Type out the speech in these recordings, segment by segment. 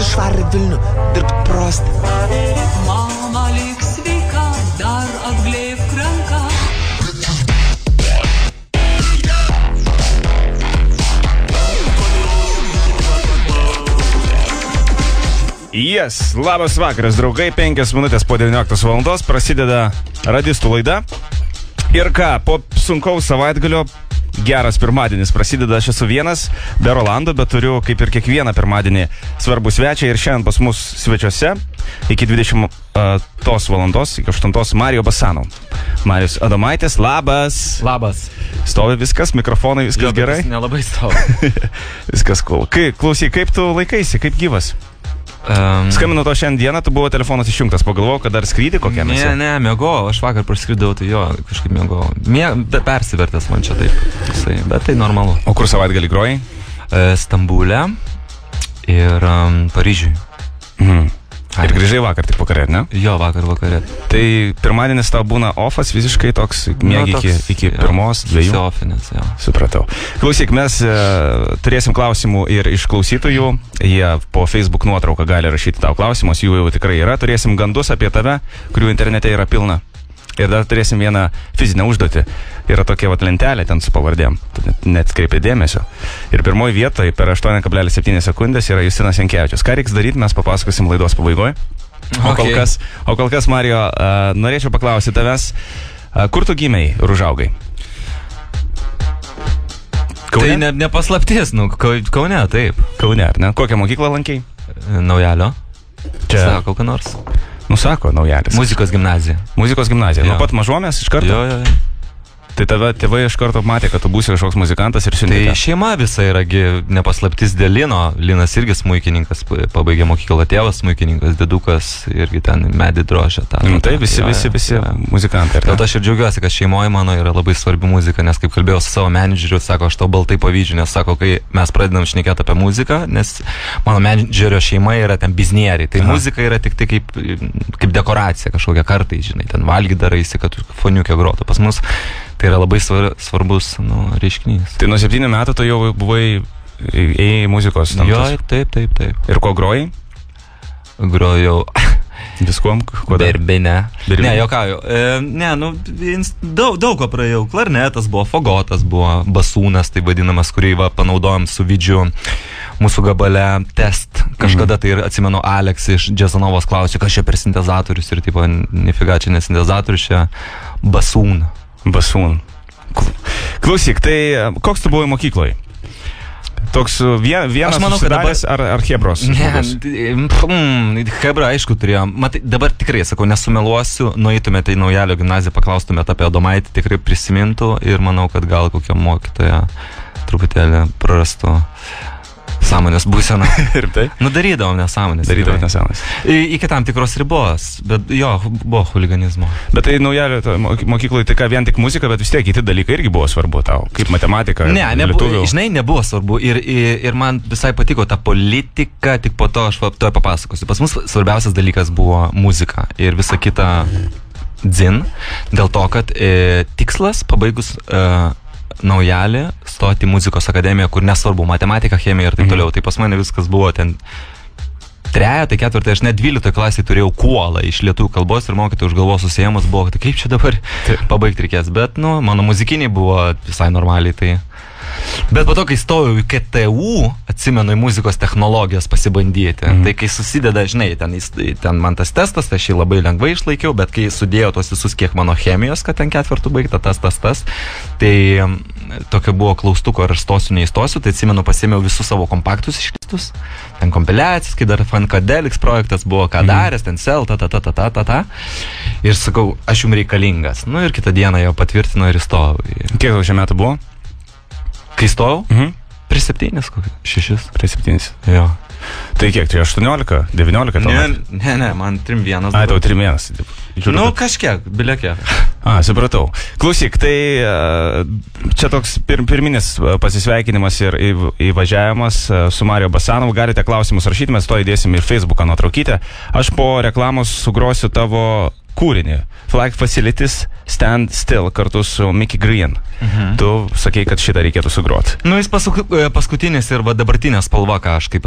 išvarė Vilnių, dirbt prostą. Mama lik sveika, dar apglėbk ranką. Yes, labas vakaras, draugai, 5 minutės po 19 valandos prasideda radistų laida. Ir ką, po sunkaus savaitgalio geras pirmadienis prasideda. Aš esu vienas, be Rolando, bet turiu kaip ir kiekvieną pirmadienį svarbų svečią. Ir šiandien pas mus svečiuose iki 20 valandos, iki 8 Mario Basanov. Marijus Adomaitis, labas. Labas. Stovi viskas, mikrofonai, viskas gerai? Nelabai stovi. Viskas cool. Klausyk, kaip tu laikaisi, kaip gyvas? Skambinu to šiandieną, tu buvo telefonas išjungtas, pagalvojau, kad dar skrydį kokią mes. Ne, mėgau, aš vakar praskridau, tai jo, kažkaip mėgau. Persivertęs man čia taip, bet tai normalu. O kur savaitgalį grojai? Stambule ir Paryžiui. Ir grįžai vakar tik vakarė, ne? Jo, vakar vakarė. Tai pirmadienis tau būna offas visiškai toks, miegi iki 1-2. Ofinis, jo. Supratau. Klausyk, mes turėsim klausimų ir iš klausytojų. Jie po Facebook nuotrauką gali rašyti tau klausimus, jų jau tikrai yra. Turėsim gandus apie tave, kurių internete yra pilna. Ir dar turėsim vieną fizinę užduotį. Yra tokia lentelė ten su pavardėm. Net skreipė dėmesio. Ir pirmoji vietoje per 8,7 sekundės yra Justinas Jankevičius. Ką reiks daryti, mes papasakosim laidos pabaigoje. O kol kas, Mario, norėčiau paklausyti tavęs, kur tu gimei ir užaugai? Kaune? Tai nepaslaptis, Kaune, taip. Kaune, ar ne? Kokią mokyklą lankei? Naujalio. Čia sako, ką nors. Sako, Naujalis. Muzikos gimnazija. Muzikos gimnazija. Nuo pat mažomės iš karto? Jo. Tai tave tėvai iš karto matė, kad tu būsi kažkoks muzikantas ir siuntė. Tai šeima visa yragi nepaslaptis dėl Lino. Linas irgi smuikininkas, pabaigė mokyklą, tėvas smuikininkas, dėdukas irgi ten medį drožė. Tai visi muzikantai. Dėl to aš ir džiaugiuosi, kad šeimoje mano yra labai svarbi muzika, nes kaip kalbėjau su savo menedžeriu, sako, aš tau baltai pavydžiu, nes sako, kai mes pradedam šnekėti apie muziką, nes mano menedžerio šeima yra ten biznieriai, tai muzika yra tik tai kaip dekoracija kažkokia kartai, žinai, ten valgy daraisi, kad foniukę grotų. Pas mus tai yra labai svarbus reiškinys. Tai nuo 7 metų tu jau buvai į muzikos tamtus? Jo, taip. Ir ko grojai? Grojau viskuom? Berbinę. Ne, jokauju. Daug ko praėjau. Klarnetas buvo, fagotas buvo, basūnas, tai vadinamas, kurį panaudojom su Vidžiu mūsų gabale Test. Kažkada tai ir atsimenu, Alex iš Džezanovos klausė, kas čia per sintezatorius ir tipo, nifiga čia ne sintezatorius, čia basūn. Klausyk, tai koks tu buvai mokykloje? Toks vienas užsidaręs ar Hebros? Ne, Hebra aišku turėjo. Matai, dabar tikrai, sakau, nesumeluosiu, nueitumėte į Naujalio gimnaziją, paklaustumėte apie Adomaitį, tikrai prisimintų ir manau, kad gal kokia mokytoja truputėlį prarastų sąmonės būseną. Ir tai? Darydavom nesąmonės. Iki tam tikros ribos, bet jo, buvo huliganizmo. Bet tai Naujalio mokykloje tai ką, vien tik muzika, bet vis tiek kiti dalykai irgi buvo svarbu tau, kaip matematika, lietuvių. Žinai, nebuvo svarbu ir man visai patiko ta politika, tik po to aš to papasakosiu. Pas mus svarbiausias dalykas buvo muzika ir visa kita dzin, dėl to, kad tikslas pabaigus Naujalį stoti muzikos akademiją, kur nesvarbu, matematika, chemija ir taip toliau. Tai pas mane viskas buvo ten 3, 4, aš net 12 klasėje turėjau kuolą iš lietuvių kalbos ir mokytojai už galvos susijėmas buvo, tai kaip čia dabar pabaigti reikės. Bet, mano muzikiniai buvo visai normaliai, tai... Bet po to, kai stojau į KTU, atsimenu į muzikos technologijas pasibandyti, tai kai susideda, žinai, ten man tas testas, tai aš jį labai lengvai išlaikiau, bet kai sudėjau tos visus kiek mano chemijos, kad ten 4 baigta, tas, tai tokio buvo klaustuko, ar aš stosiu, neįstosiu, tai atsimenu, pasėmiau visus savo kompaktus iškristus, ten kompiliacijas, kai dar Funkadelix projektas buvo, ką daręs, ten sel, ir sakau, aš jums reikalingas. Ir kitą dieną jau patvirtino ir įstojau. Kiek jau šią metų buvo? Kai stojau? Prieš 7, 6. Prieš 7. Jo. Tai kiek, tai 18, 19 tuomet? Ne, man 3-1. Ai, tau 3-1. Kažkiek, bilekiek. Supratau. Klausyk, tai čia toks pirminis pasisveikinimas ir įvažiavimas su Mario Basanovu. Galite klausimus rašyti, mes to įdėsim ir Facebooką nuotraukytę. Aš po reklamos sugrosiu tavo kūrinį. Flight Facilities Stand Still kartu su Mickey Green. Tu sakei, kad šitą reikėtų sugroti. Nu, jis paskutinis ir va dabartinė spalva, ką aš kaip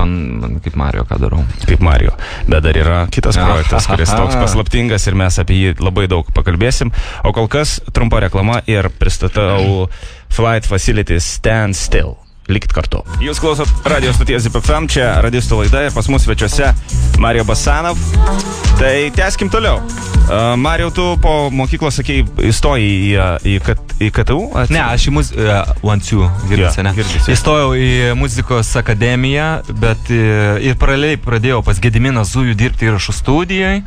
Mario ką darau. Kaip Mario. Bet dar yra kitas projektas, kuris toks paslaptingas ir mes apie jį labai daug pakalbėsim. O kol kas trumpa reklama ir pristatau Flight Facilities Stand Still. Likit kartu. Jūs klausot radio stoties ZIP-FM, čia radistų laida ir pas mus svečiuose Mario Basanov. Tai tęskim toliau. Mario, tu po mokyklos, sakei, įstojai į KTU? Ne, aš į girdisi, ne? Įstojau į muzikos akademiją, bet ir paraleliai pradėjau pas Gediminą Zujų dirbti įrašų studijai.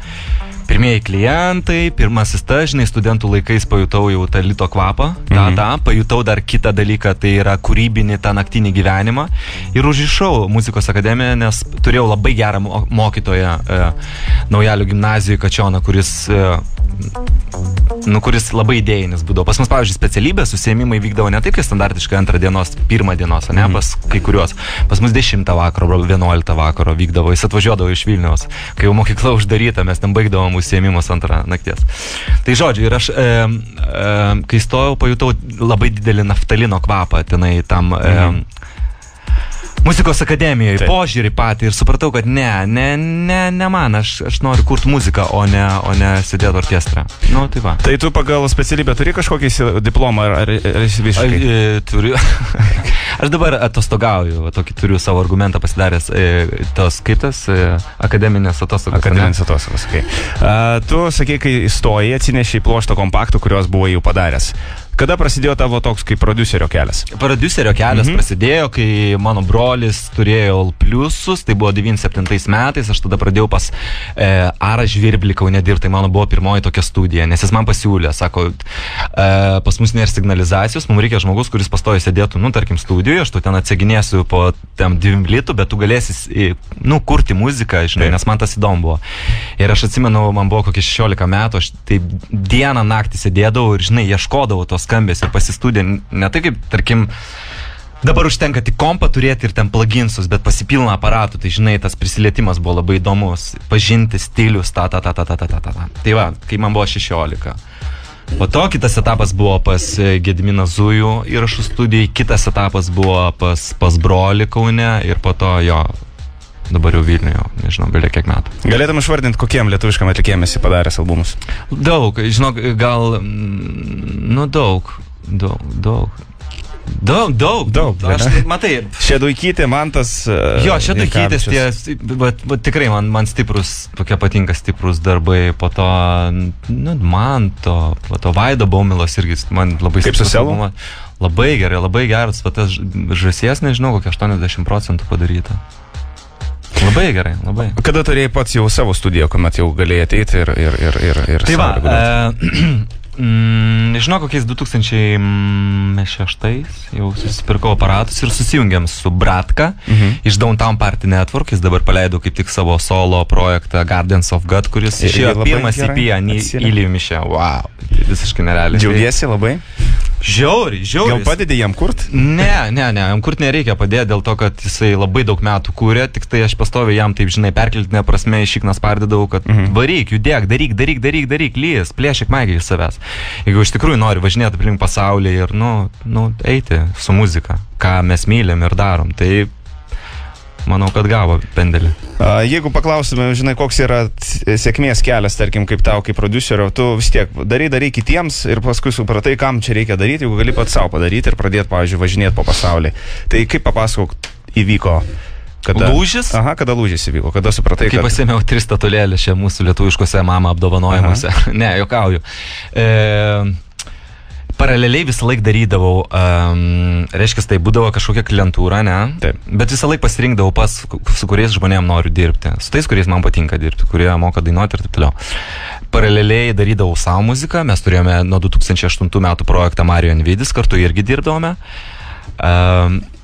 Pirmieji klientai, pirmasis žinai, studentų laikais pajutau jau tą lito kvapą, pajutau dar kitą dalyką, tai yra kūrybinį tą naktinį gyvenimą ir užrišau muzikos akademiją, nes turėjau labai gerą mokytoją Naujalio gimnazijoje Kačioną, kuris labai idėjinis būdavo. Pas mus, pavyzdžiui, specialybės užsiėmimai vykdavo ne taip, kaip standartiškai antrą dienos, pirmą dienos, ne, pas kai kuriuos. Pas mus 10 vakaro, 11 vakaro vykdavo, jis atvažiuodavo iš Vilniaus, kai jau mokykla uždaryta, mes ten baigdavom užsiėmimus antrą nakties. Tai žodžiu, ir aš, kai stojau, pajutau labai didelį naftalino kvapą tenai tam muzikos akademijoje, požiūrį patį ir supratau, kad ne man, aš noriu kurti muziką, o ne sėdėti orkestrą. Nu, tai va. Tai tu pagal specialybę turi kažkokį diplomą ar visiškai? Turiu. Aš dabar atostogauju, tokį turiu savo argumentą pasidaręs, akademinės atostogos. Akademinės atostogos, okei. Tu sakei, kai įstojai, atsinešiai pluoštą kompaktų, kuriuos buvo jau padaręs. Kada prasidėjo tavo toks kaip prodiuserio kelias? Prodiuserio kelias prasidėjo, kai mano brolis turėjo pliusus, tai buvo 97 metais, aš tada pradėjau pas Arą Žvirblį Kaune dirbti, tai mano buvo pirmoji tokia studija, nes jis man pasiūlė, sako, pas mus nėra signalizacijos, mums reikia žmogus, kuris pastoja sėdėtų, tarkim, studijoje, aš tu ten atseginėsiu po 2 litų, bet tu galėsi, kurti muziką, žinai, nes man tas įdomu buvo. Ir aš atsimenu, man buvo kokie 16 metų, aš tai dieną naktį sėdėdavau ir, žinai, ieškodavau tos skambės ir pasistudė, ne tai kaip, tarkim, dabar užtenka tik kompą turėti ir ten pluginsus, bet pasipilna aparatų, tai žinai, tas prisilietimas buvo labai įdomus, pažinti stilius, ta. Tai va, kai man buvo 16. Po to kitas etapas buvo pas Gediminą Zujų įrašų studijai, kitas etapas buvo pas brolį Kaune ir po to jo, dabar jau Vilniuje, nežinau, beveik kiek metų. Galėtum išvardinti, kokiem lietuviškam atlikėjam esi padaręs albumus? Daug, žinok, gal, daug. Aš, matai, Šeduikytė, Mantas. Jo, Šeduikytės, tikrai man stiprus, tokie patinka stiprus darbai, po to, Manto, po to Vaido Baumilos irgi man labai stiprus. Kaip su Selu? Labai geras, tas Žąsies, nežinau, kokia 80% padaryta. Labai gerai, labai. Kada turėjai pats jau savo studiją, kuomet jau galėjai ateiti ir tai va, nežinau, kokiais 2006 jau susipirkau aparatus ir susijungėm su Bratka iš Downtown Party Network, jis dabar paleido kaip tik savo solo projektą Gardens of God, kuris išėjo pirmas EP Ilijų mišė. Wow, visiškai nerealiai. Džiaugiesi labai? Žiauriai. Gal padedi jam kurt? Ne, jam kurt nereikia padėti dėl to, kad jisai labai daug metų kūrė, tik tai aš pastoviai jam taip, žinai, perkeltinė prasme išiknas pardedavau, kad varyk, judėk, daryk, lys, plėšik magiją iš savęs. Jeigu iš tikrųjų nori važinėti aplink pasaulį ir, eiti su muzika, ką mes mylim ir darom, tai manau, kad gavo pendelį. Jeigu paklausime, žinai, koks yra sėkmės kelias, tarkim, kaip tau, kaip prodiuserio, tu vis tiek darai kitiems ir paskui supratai, kam čia reikia daryti, jeigu gali pats savo padaryti ir pradėti, pavyzdžiui, važinėti po pasaulį. Tai kaip papasakok įvyko? Lūžis? Aha, kada lūžis įvyko, kada supratai, kad... Kaip pasėmiau 3 statulėlės čia mūsų lietuviškose mama apdovanojimuose. Ne, juokauju. Paraleliai visą laik darydavau, reiškia, tai būdavo kažkokia klientūra, ne? Taip. Bet visą laik pasirinkdavau pas, su kuriais žmonėm noriu dirbti, su tais, kuriais man patinka dirbti, kurie moka dainuoti ir taip toliau. Paraleliai darydavau savo muziką, mes turėjome nuo 2008 metų projektą Mario Nvidis, kartu irgi dirbdavome.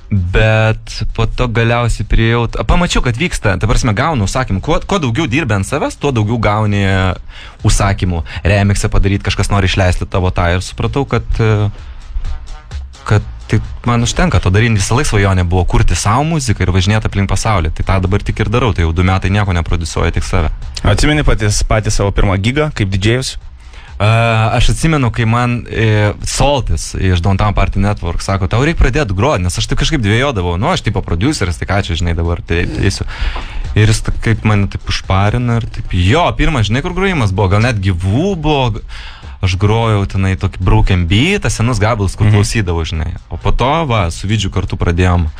Bet po to galiausiai priėjau, pamačiau, kad vyksta, ta prasme, gaunu užsakymų, kuo daugiau dirbi ant savęs, tuo daugiau gauni užsakymų, remixą padaryti, kažkas nori išleisti tavo tą ir supratau, kad tai man užtenka to daryti, visą laiką svajonė buvo kurti savo muziką ir važinėti aplink pasaulį. Tai tą dabar tik ir darau, tai jau 2 metai nieko neprodusuoju, tik save. Atsimeni patys savo pirmą gigą kaip didžėjus? Aš atsimenu, kai man Saltis iš Downtown Party Network sako, tau reikia pradėti groti, nes aš tai kažkaip dvėjodavau, aš tipo produceris, tai ką čia, žinai, dabar teisiu. Ir jis kaip mane taip užparina ir taip, pirmas, žinai, kur grojimas buvo, gal net gyvų buvo, aš grojau tenai tokį broken beat, senus gabalus, kur klausydavau, žinai. O po to, su Vidžiu kartu pradėjom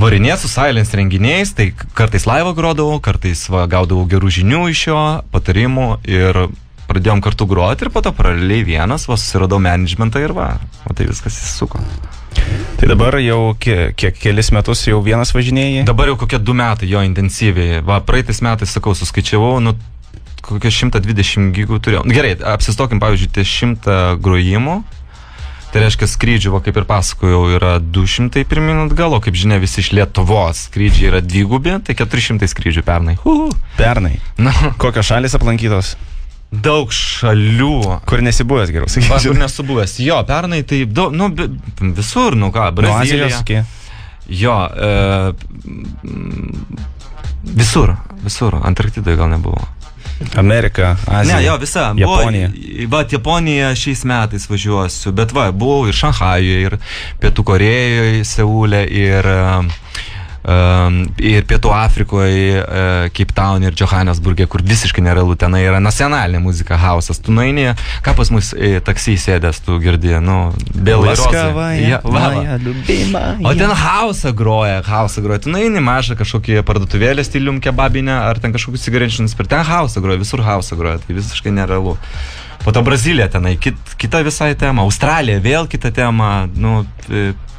varinėti su Silence renginiais, tai kartais laivą grodavau, kartais gaudavau gerų žinių iš jo, patarimų ir pradėjom kartu groti ir po to paraleliai vienas, susiradau managementą ir o tai viskas įsisuko. Tai dabar jau kelis metus jau vienas važinėjai? Dabar jau kokie 2 metai jo intensyviai. Praeitais metais, sakau, suskaičiavau, kokie 120 gigų turėjau. Gerai, apsistokim, pavyzdžiui, ties 100 grojimų. Tai reiškia, skrydžių, kaip ir pasakojau, yra 200 pirmin atgal, o kaip žinia, visi iš Lietuvos skrydžiai yra dvigubi, tai 400 skrydžių pernai. Pernai? Kokios šalys aplankytos? Daug šalių. Kur nesibuvęs, geriau sakyčiau. Kur nesibuvęs. Jo, pernai tai visur, Brazilija. Visur. Antarktidoje gal nebuvo. Amerika, Azija. Ne, visa. Japonija. Japonija šiais metais važiuosiu, bet buvau ir Šanchajuje, ir Pietų Korėjoje, Seule, ir Pietų Afrikoje, Cape Town ir Johannesburgė, kur visiškai nerealu, tenai yra nacionalinė muzika, hausas. Tu nueini, ką pas mus taksy sėdės, tu girdi, Bėlai Rozai. O ten hausą groja. Tu nueini mažą kažkokį parduotuvėlę stilium kebabinę, ar ten kažkokius cigarečius, per ten hausą groja, visur hausą groja, tai visiškai nerealu. Po to Brazilija tenai, kita visai tema, Australija vėl kita tema,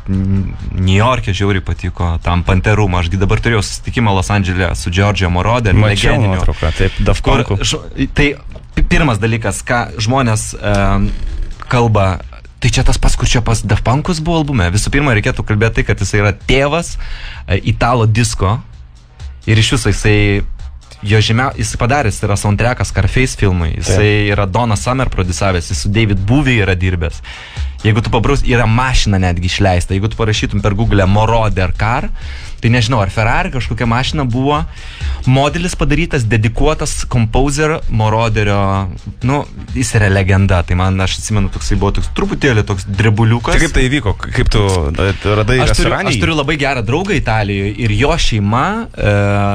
New York'e žiauriai patiko, tam Panterumą. Ašgi dabar turėjau susitikimą Los Andželė su Giorgio Moroder, legendiniu. Taip, Daft Punk'u. Tai pirmas dalykas, ką žmonės kalba, tai čia tas pas, kur čia pas Daft Punk'us buvo albume. Visų pirma, reikėtų kalbėti tai, kad jisai yra tėvas italo disko ir iš viso jisai padaręs yra soundtrackas Scarface filmui, jisai yra Donna Summer producavęs, jis su David Bowie yra dirbęs. Jeigu tu yra mašina netgi išleista, jeigu tu parašytum per Google Moroder Car, tai nežinau, ar Ferrari kažkokia mašina buvo, modelis padarytas, dedikuotas Composer Moroderio, jis yra legenda, tai man, aš atsimenu, toksai buvo toks truputėlį toks drebuliukas. Tai kaip tai įvyko, kaip tu radai restoranį? Aš turiu labai gerą draugą Italijoje ir jo šeima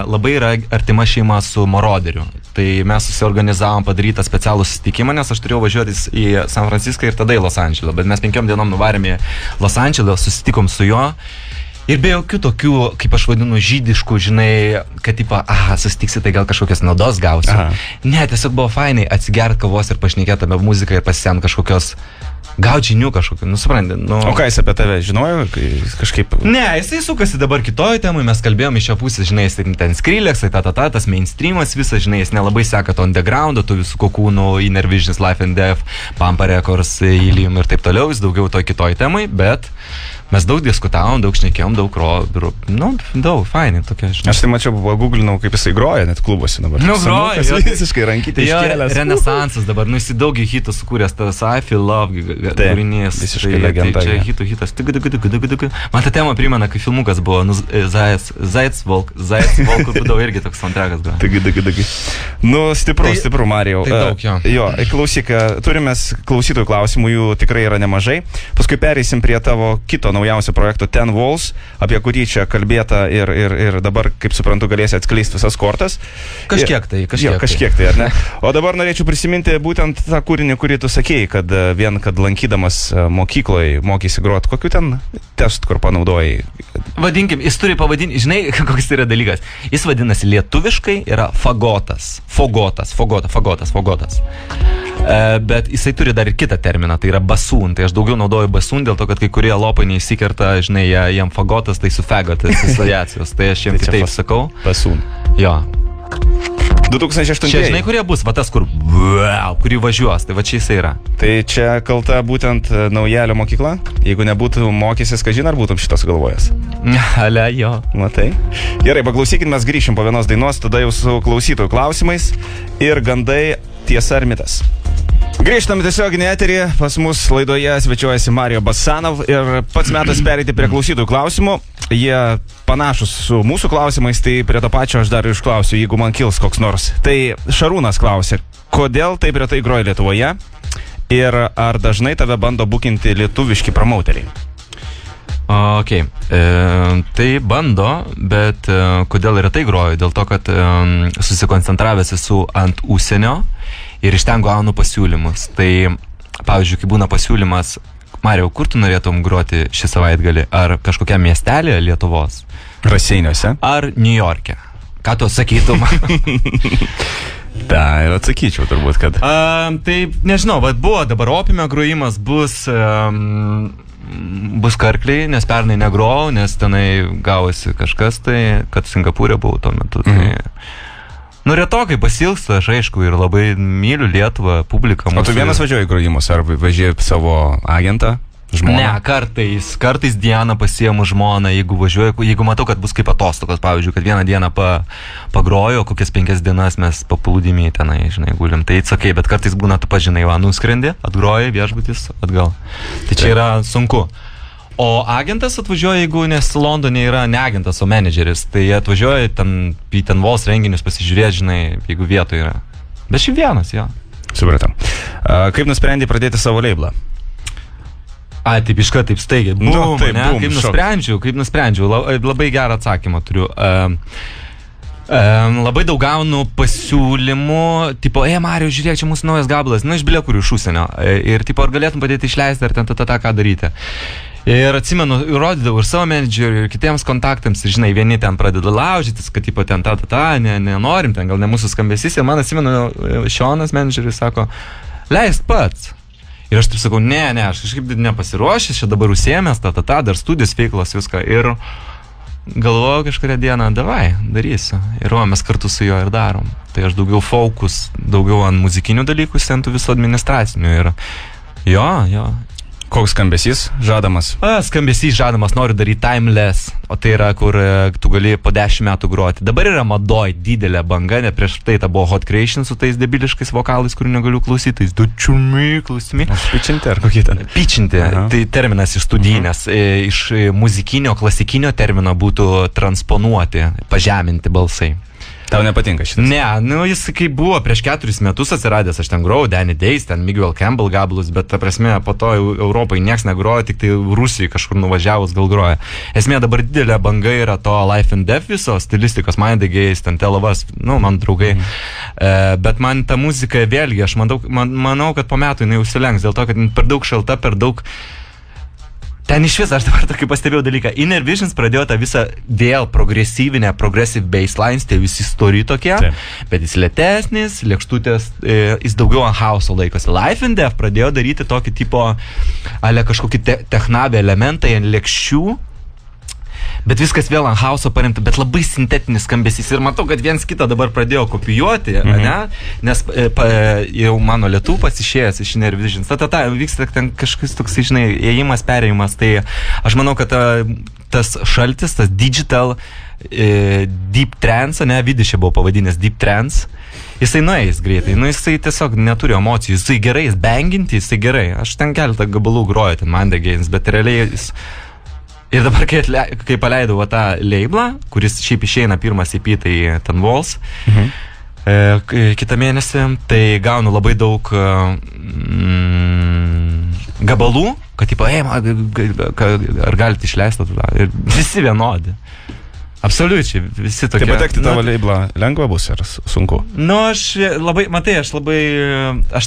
labai yra artima šeima su Moroderiu. Tai mes susiorganizavom padarytą specialų susitikimą, nes aš turėjau važiuoti į San Franciską ir tada į Los Andželą, bet mes 5 dienom nuvarėm į Los Andželą, susitikom su juo ir be jokių tokių, kaip aš vadinu, žydiškų, žinai, kad susitiksi, tai gal kažkokios naudos gausiu. Ne, tiesiog buvo fainai atsigert kavos ir pašnekėti apie muziką ir pasisemti kažkokios gauti žinių kažkokių, supranti. O ką jis apie tave žinojo? Kažkaip... Ne, jisai sukasi dabar kitoj temai, mes kalbėjom iš šio pusės, žinai, jis ten Skrilleksai, tas mainstreamas visas, žinai, jis nelabai seka to undergroundo, tų visų kokūnų, Inner Visions, Life and Death, Pampa Records, Ilium ir taip toliau, jis daugiau toj kitoj temai, bet mes daug diskutavom, daug šnekėjom, daug, fainai tokia. Aš tai mačiau, googlinau, kaip jisai groja net klubuose dabar. Groja. Visiškai rankytė iškėlęs. Renesansas dabar, jisai daug hitų sukūręs, tas I Feel Love kūrinys. Visiškai legenda. Čia hitas. Man ta tema primena, kai filmukas buvo, Zayats Volkų būdavo irgi toks soundtrackas buvo. Stipru, Marijau. Tai daug, jo. Klausyk, turime klausytojų klausimų, jų tikrai yra nemažai. Paskui pereisim prie tavo kito naujausio projekto Ten Walls, apie kurį čia kalbėta ir dabar, kaip suprantu, galėsi atskleisti visas kortas. Kažkiek tai, ar ne? O dabar norėčiau prisiminti būtent tą kūrinį, kurį tu sakėjai, kad lankydamas mokykloje mokysi groti. Kokiu ten testų, kur panaudojai? Vadinkim, jis turi pavadinti, žinai, koks yra dalykas. Jis vadinasi lietuviškai yra fagotas. Fagotas. Bet jisai turi dar ir kitą terminą, tai yra basūn. Tai aš daugiau naudoju basūn dėl to, kad kai kurie lopai neįsikerta, žinai, jam fagotas, tai su fagotas asociacijos. Tai aš jiems kitaip sakau. Basūn. Jo. 2008. Čia žinai, kurie bus, va tas, kurį važiuos, tai va čia jisai yra. Tai čia kalta būtent Naujalio mokykla? Jeigu nebūtų mokysis, kažin ar būtum šitas galvojęs? Ale, jo. Matai. Gerai, paklausykit, mes grįšim po vienos dainos, tada jau su klausytojų klausimais ir gandai tiesa ar mitas. Grįžtam tiesioginį eterį, pas mus laidoje svečiuojasi Mario Basanov ir pats metas pereiti prie klausytojų klausimų. Jie panašus su mūsų klausimais, tai prie to pačio aš dar išklausiu, jeigu man kils koks nors. Tai Šarūnas klausė, kodėl taip retai groji Lietuvoje ir ar dažnai tave bando bukinti lietuviški promauteriai? Ok, tai bando, bet kodėl retai groju? Dėl to, kad susikoncentravęs esu ant užsienio ir iš ten gaunu pasiūlymus. Tai, pavyzdžiui, kai būna pasiūlymas, Marijau, kur tu norėtum groti šį savaitgalį? Ar kažkokiam miestelį Lietuvos? Raseiniuose. Ar Niujorke? Ką tu sakytum? Da, ir atsakyčiau turbūt, kad... Tai, nežinau, bet buvo dabar opimio grojimas, bus Karkliai, nes pernai negrojau, nes tenai gavosi kažkas, tai, kad Singapūrė buvau tuo metu. Tai... Nu, retokai pasilgstu, aš aišku, ir labai myliu Lietuvą, publiką mūsų. O tu vienas važiuoji grojimus, ar važiuoji savo agentą, žmoną? Ne, kartais dieną pasiemu žmoną, jeigu važiuoju, jeigu matau, kad bus kaip atostogos, pavyzdžiui, kad vieną dieną pagroju, kokias 5 dienas mes paplūdimį tenai, žinai, gulim. Tai atsakai, bet kartais būna, tu pažinai, nuskrendi, atgroji, viešbutis, atgal. Tai čia yra sunku. O agentas atvažiuoja, jeigu nes Londone yra ne agentas, o menedžeris, tai jie atvažiuoja į ten Vols renginius pasižiūrėti, žinai, jeigu vietoje yra. Bet šiaip vienas, jo. Supratau. Kaip nusprendė pradėti savo leiblą? Taip iškart, taip staigiai. Bum, kaip nusprendžiau, labai gerą atsakymą turiu. Labai daug gaunu pasiūlymų, tipo, Marijau, žiūrėk, čia mūsų naujas gabalas, iš Bilekurių iš užsienio. Ir tipo, ar galėtum padėti išleisti, ar ten ką daryti. Ir atsimenu, rodydavau ir savo menedžeriui, ir kitiems kontaktams, ir žinai, vieni ten pradeda laužytis, kad tipo ten nenorim, ten gal ne mūsų skambesys. Ir man atsimenu, Šionas menedžeriui sako, leisk pats. Ir aš taip sakau, ne, aš kažkaip nepasiruošęs, čia dabar užsiėmęs, dar studijos veiklos viską. Ir galvojau kažkurią dieną, davai, darysiu. Ir mes kartu su juo ir darom. Tai aš daugiau fokus, daugiau ant muzikinių dalykų, ant visų administracinių. Ir jo. Koks skambesys žadamas? Skambesys žadamas, noriu daryti timeless, o tai yra, kur tu gali po 10 metų groti. Dabar yra madoj didelė banga, ne prieš tai buvo Hot Creation su tais debiliškais vokalais, kurių negaliu klausyti, tais klausimai. Pičinti ar kokie ten? Pičinti, tai terminas iš studijinės, iš muzikinio, klasikinio termino būtų transponuoti, pažeminti balsai. Tau nepatinka šitas? Ne, jis kaip buvo prieš 4 metus atsiradęs, aš ten grojau, Danny Days, ten Miguel Campbell gabalus, bet ta prasme, po to Europai nieks negroja, tik tai Rusijai kažkur nuvažiavus gal groja. Esmė dabar didelė banga yra to Life and Death viso, stilistikos, Mind the Gays, ten Telavas, man draugai. Bet man ta muzika vėlgi, aš manau, kad po metų jinai užsilenks, dėl to, kad per daug šalta, per daug... Ten iš vis, aš dabar tokį pastebėjau dalyką. Inner Visions pradėjo tą visą vėl progresyvinę, progressive basslines, tie visi story tokie, bet jis lėtesnis, lėkštutės, jis daugiau ant house'o laikosi. Life and Death pradėjo daryti tokį tipo, ale kažkokį technabę elementą ant lėkščių, bet viskas vėl ant house'o paremta, bet labai sintetinis skambesys. Ir matau, kad viens kitą dabar pradėjo kopijuoti, ne? Nes jau mano lietupas išėjęs iš Inner Visions. Vyksta ten kažkas toks, žinai, ėjimas, perėjimas. Tai aš manau, kad tas šaltis, tas digital deep trance, Vidišė buvo pavadinęs deep trance, jisai nueis greitai. Jisai tiesiog neturi emocijų. Jisai gerai, jis banginti, jisai gerai. Aš ten keletą gabalų groju, ten Mind the Gays, bet realiai jis... Ir dabar, kai paleidau tą leiblą, kuris šiaip išeina pirmas EP, tai ten Vols, kitą mėnesį, tai gaunu labai daug gabalų, kad tipo, ar galite išleisti tada? Ir visi vienodi. Absoliučiai, visi tokie. Tai patekti tavo leiblą lengva bus ar sunku? Aš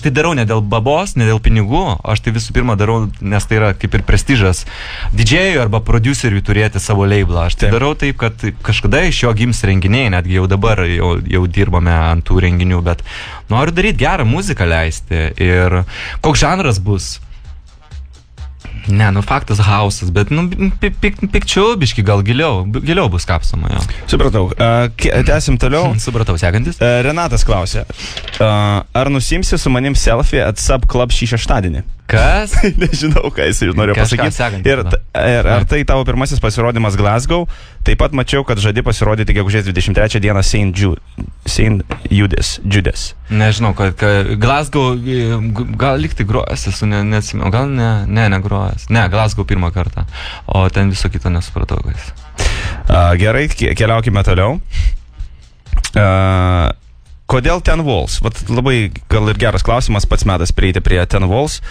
tai darau ne dėl babos, ne dėl pinigų, aš tai visų pirma darau, nes tai yra kaip ir prestižas didžėjui arba produceriui turėti savo leiblą. Aš tai darau taip, kad kažkada iš jo gims renginiai, netgi jau dabar jau dirbame ant tų renginių, bet noriu daryti gerą muziką leisti. Ir koks žanras bus? Ne, faktas house'as, bet pikčiau, biški gal giliau bus kapsama, jo. Supratau. Tęsim toliau. Supratau, sekantis. Renatas klausė, ar nusimsi su manim selfie at Sub Club šį šeštadienį? Kas? Nežinau, ką jis norėjo Kažką pasakyti. sekantį Ir ar tai tavo pirmasis pasirodymas Glasgow? Taip pat mačiau, kad žadi pasirodyti gegužės 23 dieną St. Judas. Nežinau, kad Glasgow, gal likti grojas, esu neatsimenu, gal negrojas. Ne, Glasgow pirmą kartą, o ten viso kito nesupratau, kas. Gerai, keliaukime toliau. Kodėl Ten Walls? Vat labai gal ir geras klausimas, pats metas prieiti prie Ten Walls.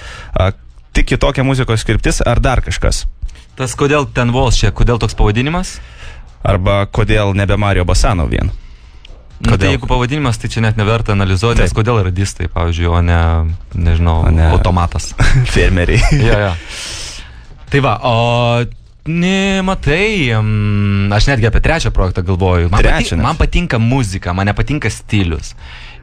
Tik kitokia muzikos kryptis ar dar kažkas? Tas kodėl Ten Walls čia, kodėl toks pavadinimas? Arba kodėl nebe Mario Basano vien? Nu, tai jeigu pavadinimas, tai čia net neverta analizuoti, nes kodėl radistai, pavyzdžiui, o ne, nežinau, automatas. Fermeriai. Ja. Tai va, o... Matai, aš netgi apie trečią projektą galvoju. Man patinka muzika, man nepatinka stilius.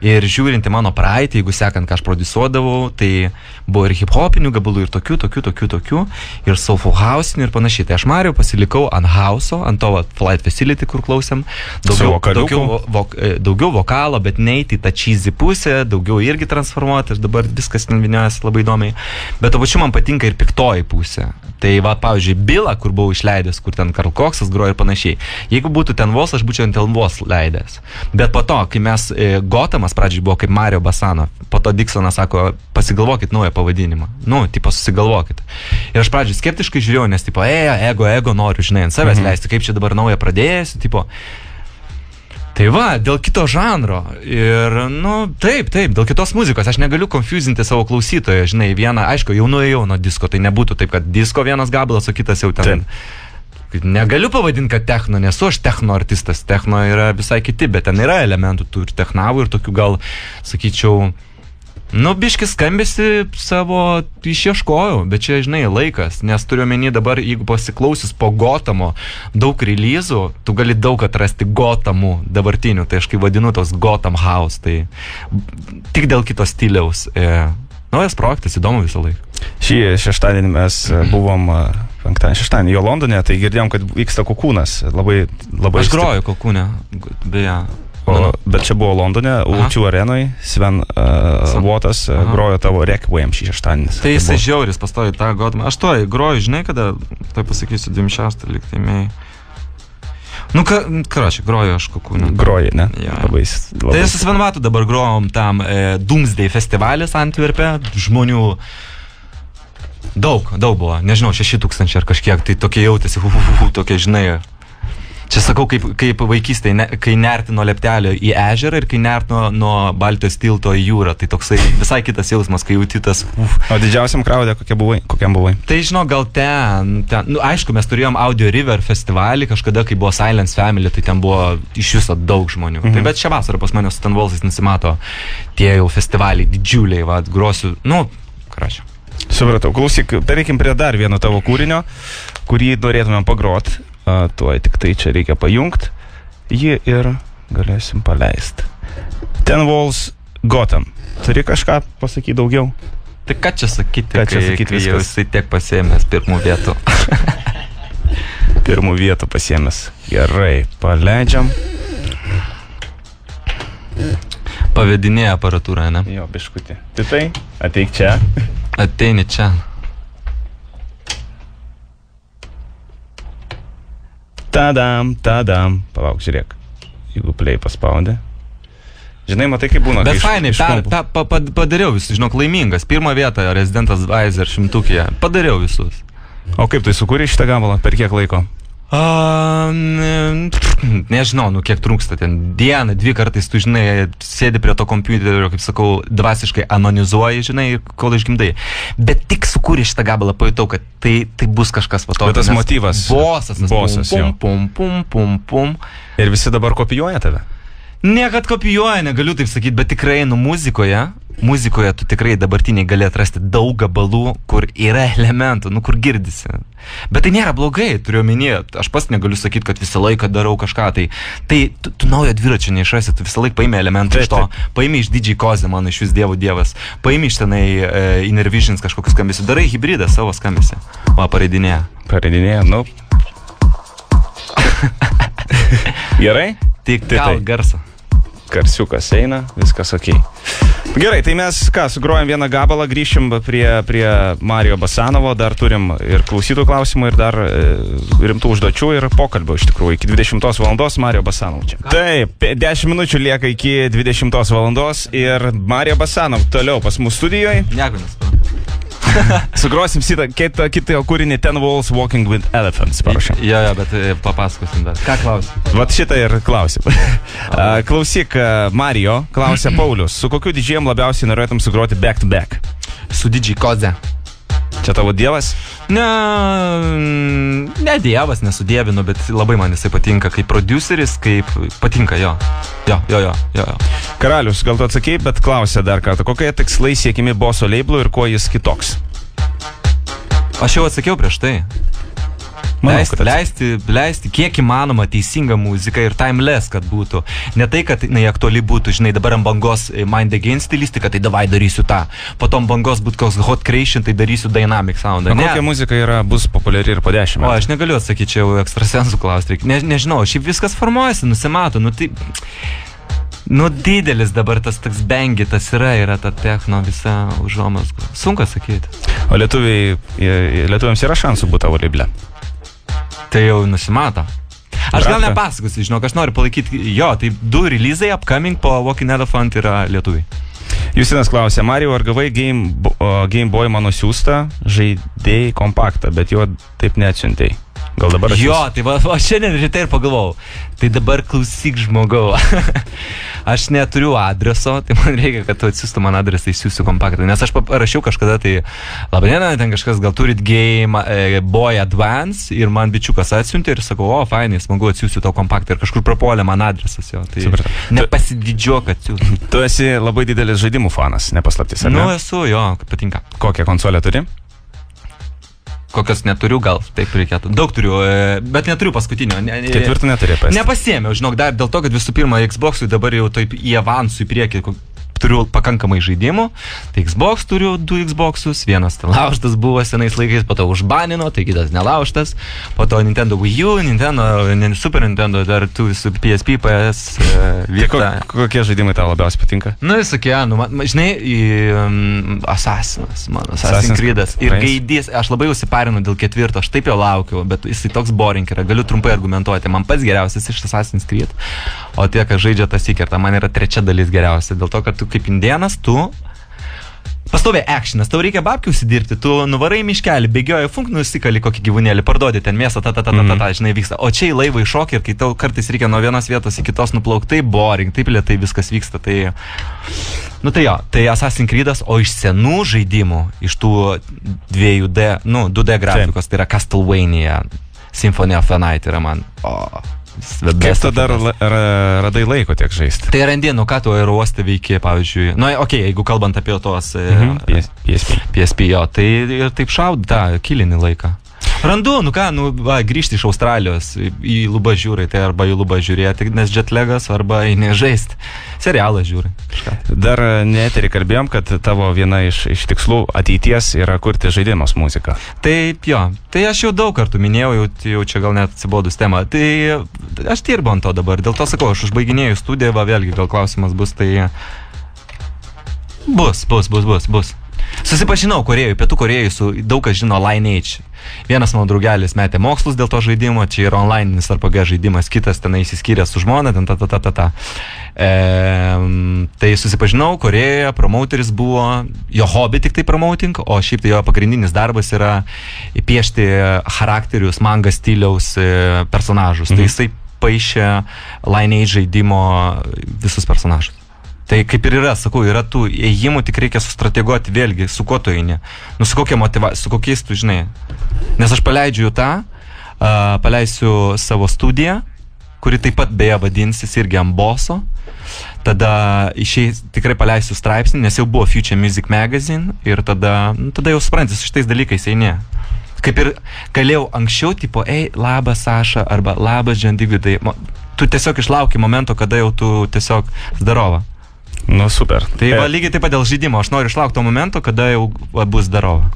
Ir žiūrint į mano praeitį, jeigu sekant, ką aš produsuodavau, tai buvo ir hip-hopinių gabalų, ir tokių, ir soulful house'inių ir panašiai. Tai aš Mario pasilikau ant house'o, ant to Flight Facility, kur klausėm. Daugiau vokalo, bet neiti į tą cheesy pusę, daugiau irgi transformuoti, ir dabar viskas ten vyniojasi labai įdomiai. Bet to pačiu man patinka ir piktoji pusė. Tai va, pavyzdžiui, Billa, kur buvau išleidęs, kur ten Karl Coxas grojo ir panašiai. Jeigu būtų Ten Walls, aš būčiau ant Ten Walls leidęs. Bet po to, kai mes Gothamas pradžiai buvo kaip Mario Basano, po to Dixonas sako, pasigalvokit naują pavadinimą. Tipo, susigalvokit. Ir aš pradžiai skeptiškai žiūrėjau, nes tipo, ego noriu, žinai, ant savęs leisti, kaip čia dabar naują pradėsiu, tipo. Tai va, dėl kito žanro. Ir, taip, dėl kitos muzikos. Aš negaliu konfuzinti savo klausytojo, žinai, vieną, aišku, jau nuėjau nuo disko, tai nebūtų taip, kad disko vienas gabalas, o kitas jau ten. Negaliu pavadinti, kad techno, nesu aš techno artistas. Techno yra visai kiti, bet ten yra elementų tų ir technavų, ir tokių gal, sakyčiau, biškis skambėsi savo išieškojau, bet čia, žinai, laikas, nes turiu omeny dabar, jeigu pasiklausius po Gothamo daug release'ų, tu gali daug atrasti Gothamų dabartinių, tai aš kai vadinu tos Gotham House, tai tik dėl kito stiliaus. Naujas projektas, įdomu visą laiką. Šį šeštadienį mes buvom, šeštadienį jo Londone, tai girdėjom, kad vyksta Kokūnas. Labai aš groju Kokūne, beje. Bet čia buvo Londone, U2 arenoj, Sven Votas grojo tavo Requiem šį šeštadienį. Tai jisai žiauris pastovi tą Gothamą. Aš to groju, žinai, kada, tai pasakysiu, 26 liktai mėj. Karočią, groju aš Kokūne. Groji, ne? Ja. Labai. Tai su Sven Vatu dabar grojom tam Doomsday festivalis Antverpe, žmonių daug buvo, nežinau, 6,000 ar kažkiek, tai tokie jautėsi, tokie, žinai. Čia sakau, kaip vaikystėje, kai nerti nuo leptelio į ežerą ir kai nerti nuo Baltijos tilto į jūrą, tai toksai visai kitas jausmas, kai jauti tas. O didžiausiam kraudė kokiam buvai? Tai žinau, gal ten, aišku, mes turėjom Audio River festivalį kažkada, kai buvo Silence Family, tai ten buvo iš viso daug žmonių. Tai bet šią vasarą pas mane su Ten Wallsais nesimato tie jau festivaliai didžiuliai, grosiu, karačiau. Supratau, klausyk, pereikim prie dar vieno tavo kūrinio, kurį norėtumėm pagrot. Tuoj tik tai čia reikia pajungt jį ir galėsim paleisti. Ten Walls Gotham. Turi kažką pasakyti daugiau? Tai ką čia sakyti, kai jau jisai tiek pasiėmęs pirmų vietų. Pirmų vietų pasiėmęs. Gerai, paleidžiam. Pavedinėja aparatūrą, ne? Jo, biškutį. Tai ateik čia. Ateini čia. Tadam. Palauk, žiūrėk. Jeigu play paspaudė. Žinai, matai, kaip būna. Bet fainai, padariau visus, žinok, laimingas. Pirmą vietą Resident Advisor 100-kyje. Padariau visus. O kaip tu sukūrei šitą gabalą? Per kiek laiko? Nežinau, kiek trūksta ten. Dieną, 2 kartais, tu žinai, sėdi prie to kompiuterio, kaip sakau, dvasiškai anonizuoji, žinai, kol išgimdai. Bet tik sukūrė šitą gabalą, pajutau, kad tai bus kažkas po to. Bet tas motyvas. Bosas, pum. Ir visi dabar kopijuoja tave? Ne, kad kopijuoja, negaliu taip sakyti, bet tikrai, muzikoje tu tikrai dabartiniai gali atrasti daug gabalų, kur yra elementų, kur girdisi. Bet tai nėra blogai, turiu omenyje, aš pats negaliu sakyti, kad visą laiką darau kažką, tai tu naujo dviračio neišrasi, tu visą laiką paimi elementų iš to, paimi iš DJ Koze, mano iš vis dievas, paimi iš tenai Inner Visions kažkokius skambesius, darai hybridą savo skambesį, pareidinėja. Gerai? Tik gal garsą. Garsiukas eina, viskas okei. Gerai, tai mes sugrojam vieną gabalą, grįšim prie Mario Basanovo, dar turim ir klausytų klausimų, ir dar rimtų užduočių ir pokalbio iš tikrųjų. Iki 20 valandos Mario Basanov čia. Taip, 10 minučių lieka iki 20 valandos ir Mario Basanov toliau pas mūsų studijoje. Negunas. Sugrosim kitą kūrinį Ten Walls Walking with Elephants, parašėm. Jo, bet papasakosim dar. Ką klausim? Vat šitą ir klausim. Klausyk, Mario, klausia Paulius, su kokiu didžėjim labiausiai norėtum sugroti back to back? Su didžiai Koze. Čia tavo dievas? Ne dievas, nesudėvinu, bet labai man jisai patinka kaip produceris, kaip patinka jo. Karalius, gal tu atsakei, bet klausia dar kartą, kokie tikslai siekimi boso labelų ir kuo jis kitoks? Aš jau atsakiau prieš tai. Leisti kiek įmanoma teisingą muziką ir timeless, kad būtų. Ne tai, kad aktuali būtų, žinai, dabar ant bangos Mind Again stilistika, tai davai darysiu tą. Potom bangos būtų koks Hot Creation, tai darysiu Dynamic Sound. Kokia muzika bus populiari ir po 10 metų? O, aš negaliu atsakyti, čia jau ekstrasensų klausti. Nežinau, šiaip viskas formuojasi, nusimato, didelis dabar tas toks bengitas yra ta techno visa užuomazga. Sunku sakyti. O lietuviams yra šansų būti tavo label'e? Tai jau nusimato. Aš gal nepasakosiu, žinok, aš noriu palaikyti, tai 2 releasai upcoming po Walking Elephant yra lietuviai. Justinas klausė, Mario, ar gavai Game Boy mano siūstą, žaidėjai kompaktą, bet jo taip neatsiuntėjai? Gal dabar tai va šiandien ryte ir pagalvojau, tai dabar klausyk žmogau. Aš neturiu adreso, tai man reikia, kad tu atsiųstų man adresą, įsiųsiu kompaktą. Nes aš parašiau kažkada, tai labadiena, ten kažkas gal turit Game Boy Advance ir man bičiukas atsiuntė ir sakau, fainai, smagu atsiųsiu tau kompaktą ir kažkur prapuolė man adresas jo. Tai nepasididžiuok atsiųsiu. Tu esi labai didelis žaidimų fanas, nepaslaptis, ar ne? Esu, patinka. Kokią konsolę turi? Kokios neturiu, gal taip reikėtų. Daug turiu, bet neturiu paskutinio. Ketvirtą neturi PS. Nepasiėmiau, žinok, dar dėl to, kad visų pirma Xbox'ui dabar jau taip į avansų į priekį turiu pakankamai žaidimų. Tai Xbox turiu 2 Xbox'us, vienas laužtas buvo senais laikais, po to užbanino, tai kitas nelaužtas. Po to Nintendo Wii U, Super Nintendo, dar tu su PSP, PS, Vita. Kokie žaidimai tau labiausiai patinka? Visokie, žinai, Assassin's Creed'as ir Gaidys. Aš labai užsiparinu dėl 4, aš taip jo laukiu, bet jisai toks boring yra, galiu trumpai argumentuoti. Man pats geriausias iš Assassin's Creed, o tie, kas žaidžia tą Seekertą, man yra 3 dalis geriausia, dėl to, kad tu kaip indienas, tu pastovė actionas, tau reikia babkių užsidirbti, tu nuvarai miškelį, bėgioji, nusikali kokį gyvūnėlį, parduodi ten mėsą, žinai, vyksta. O čia į laivą iššokį ir kai tau kartais reikia nuo vienos vietos į kitos nuplaukti, tai boring, taip lėtai viskas vyksta, tai... tai Assassin's Creed'as, o iš senų žaidimų, iš tų 2D grafikos, tai yra Castlevania, Symphony of the Night yra man... Kaip tu dar radai laiko tiek žaisti? Tai randi, ką tu aerouoste veiki, pavyzdžiui. Jeigu kalbant apie tos PSP, tai ir taip šaud tą kilinį laiką. Randu, grįžti iš Australijos į lubą žiūrai, tai arba į lubą žiūrėti, nes jetlagas, arba į nežaisti. Serialą žiūrai. Dar neterį kalbėjom, kad tavo viena iš tikslų ateities yra kurti žaidimus muziką. Taip, tai aš jau daug kartų minėjau, jau čia gal net atsibodus temą. Tai aš dirbu ant to dabar, dėl to sakau, aš užbaiginėjau studiją, vėlgi gal klausimas bus, tai bus. Susipažinau Pietų Korėjoj su daug kas žino Lineage. Vienas mano draugelis metė mokslus dėl to žaidimo, čia yra online'is RPG žaidimas, kitas tenai įsiskyrė su žmona, tai susipažinau Korėjoje, promauteris buvo, jo hobby tik tai promoting, o šiaip tai jo pagrindinis darbas yra piešti charakterius, manga stiliaus personažus. Tai jisai paišė Lineage žaidimo visus personažus. Tai kaip ir yra, sakau, yra tų ėjimų, tik reikia sustrateguoti vėlgi, su kuo tu eini, su kokia motyvacija, su kokiais tu žinai. Nes aš paleidžiu paleisiu savo studiją, kuri taip pat beje vadinsis irgi Amboso, tada tikrai paleisiu straipsnį, nes jau buvo Future Music Magazine ir tada jau supranti, su šitais dalykais eini. Kaip ir galėjau anksčiau, tipo, labas Saša, arba labas Džandigvidai, tu tiesiog išlauki momento, kada jau tu tiesiog zdarova. Super. Tai lygiai taip pat dėl žaidimo, aš noriu išlaukti to momento, kada jau bus darova.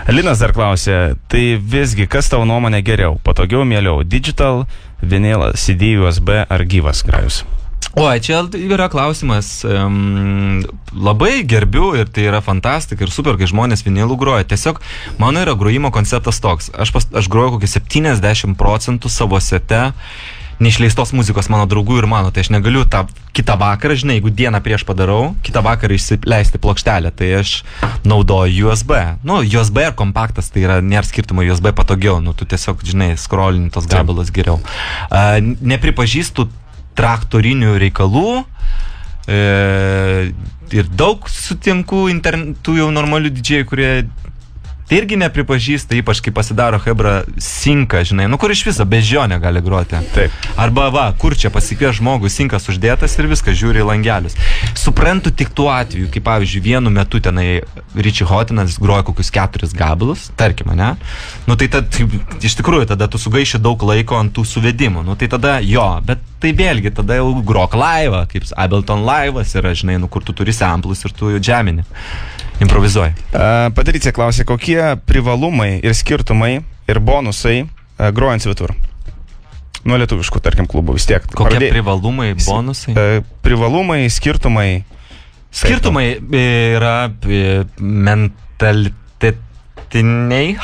Linas dar klausė, tai visgi, kas tavo nuomonė geriau, patogiau, mieliau, digital, vinyl, CD, USB ar gyvas grajus? O, čia yra klausimas, labai gerbiu ir tai yra fantastika ir super, kai žmonės vinilų groja. Tiesiog mano yra grojimo konceptas toks. Aš groju kokį 70% savo sete neišleistos muzikos mano draugų ir mano. Tai aš negaliu tą kitą vakarą, žinai, jeigu dieną prieš padarau, kitą vakarą išsileisti plokštelę, tai aš naudoju USB. Nu, USB ir kompaktas, tai yra, nėra skirtumo, USB patogiau. Nu, tu tiesiog, žinai, scrollini tos gabalus geriau. Nepripažįstu traktorinių reikalų ir daug sutinku tų jau normalių didžėjų, kurie tai irgi nepripažįsta, ypač kai pasidaro hebra sinką, žinai, nu kur iš viso bežionė gali groti. Taip. Arba va, kur čia pasikvies žmogus, sinkas uždėtas ir viskas, žiūri į langelius. Suprantu tik tuo atveju, kai pavyzdžiui vienu metu tenai Richie Hotinas groja kokius 4 gabalus, tarkim, ne? Nu tai iš tikrųjų tada tu sugaiši daug laiko ant tų suvedimų, nu tai tada jo, bet tai vėlgi tada jau grok laivą, kaip Ableton laivas yra, žinai, nu kur tu turi samplus ir tu jau džemini. Improvizuoji. Patricija klausė, kokie privalumai ir skirtumai ir bonusai grojant svetur? Nuo lietuviškų, tarkim, klubų vis tiek. Kokie privalumai, bonusai? Privalumai, skirtumai. Skirtumai yra mentalitetiniai.